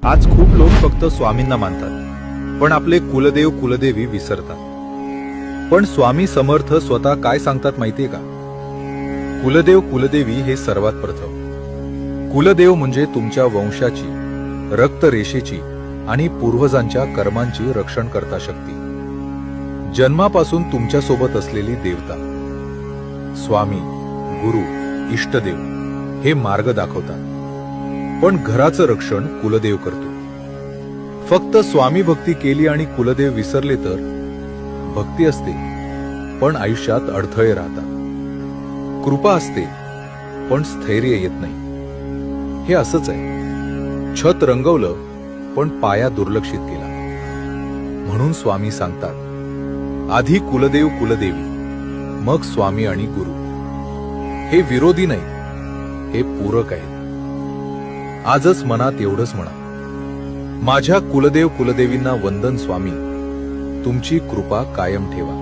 आज खूप लोक फक्त स्वामींना मानतात, पण आपले कुलदेव कुलदेवी विसरतात। पण स्वामी समर्थ स्वतः काय सांगतात माहितीये का? कुलदेव कुलदेवी हे सर्वात प्रथम। कुलदेव म्हणजे तुमच्या वंशाची, रक्तरेषेची आणि पूर्वजांच्या कर्मांची रक्षण करता शक्ती, जन्मापासून तुमच्या सोबत असलेली देवता। स्वामी, गुरु, इष्टदेव हे मार्ग दाखवतात, पण घराचं रक्षण कुलदेव करतो। फक्त स्वामी भक्ती केली आणि कुलदेव विसरले तर भक्ती असते, पण आयुष्यात अडथळे राहतात। कृपा असते, पण स्थैर्य येत नाही। हे असंच आहे, छत रंगवलं पण पाया दुर्लक्षित केला। म्हणून स्वामी सांगतात, आधी कुलदेव कुलदेवी, मग स्वामी आणि गुरु। हे विरोधी नाही, हे पूरक आहेत। आजच मनात एवढंच म्हणा, माझ्या कुलदेव कुलदेवींना वंदन स्वामी, तुमची कृपा कायम ठेवा।